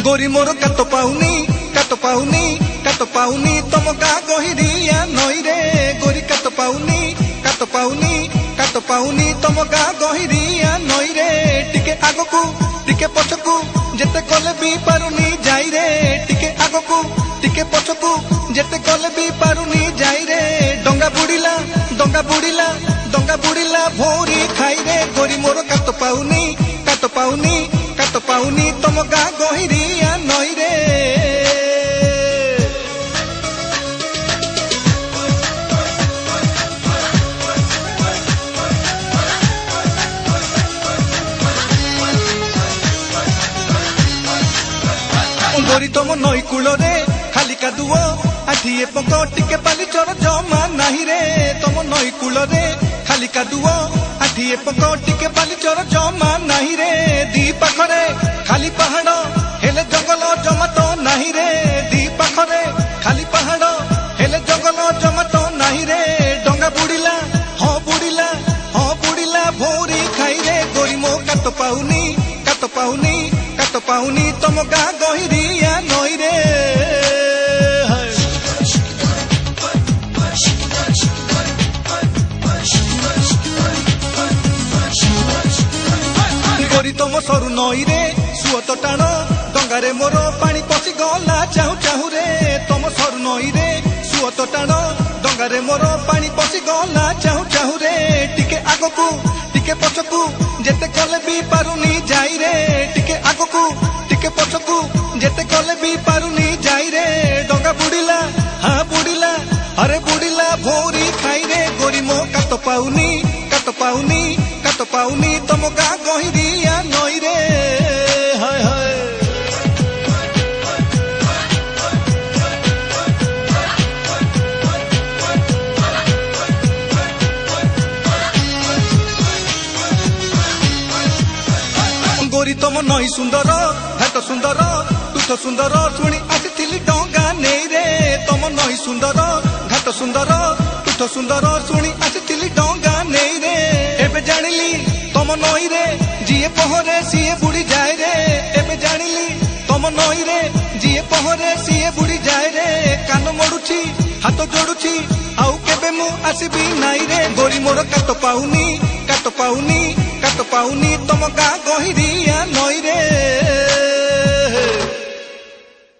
गोरी मोर कात पाउनी तम का गहिरिया नई रे गोरी कात पाउनी तम का गहिरिया नई रे टिके आगकू टिके पछकू जेते कले भी पारुनी जाई रे टिके आगकू टिके पछकू जेते कले भी पारुनी जाई रे डंगा बुड़ीला भोरी खाई रे गोरी मोर कात पाउनी तम का गहिरिया नई रे गोरी तम नई कूल रे खाली कादुओ आठिए पक टिके पाली चोर जमा नाही रे तम नई कूल रे खाली कादुओ आठिए पक टिके पाली चोर जमा नाही रे दी पाखरे खाली पहाड़ हेले जंगल जमा तो नाही रे दी पाखरे खाली पहाड़ हेले जंगल जमा तो नाही रे डंगा बुड़ीला भोरी खाई रे गोरी मो कात पाउनी तम का गहिरिया नई रे गोरी तम सरु नई रे सुअत टाण डंगारे मोर पानी पशि गला चाहू रे तम सरु नई रे सुअत टाण डंगारे मोर पानी पशि गला चाहू रे टिके आगकू टिके पछकू जेते कले भी पारुनी जाई रे टिके आगकू टिके पछकू जेते कले भी पारुनी जाई रे डंगा बुड़ीला अरे बुड़ीला भोरी खाई रे गोरी मो कात पाउनी तम का गहिरिया नई रे हाय हाय गोरी तम नई सुंदर हाथ सुंदर तुठ सुंदर शुणी आसी डंगा नहीं रे तम नई सुंदर घाट सुंदर तुठ सुंदर शुणी आसी डंगा नहीं रे एबे जानिली तम नई रे जीए पहरे सीए बुड़ी जाए रे एबे जानिली तम नई रे जीए पहरे सीए बुड़ी जाए रे कान मोड़ुची हाथ जोड़ुची आउ केबे मु आसीबी नाई रे गोरी मोर कात पाउनी तम का गहिरिया नई रे।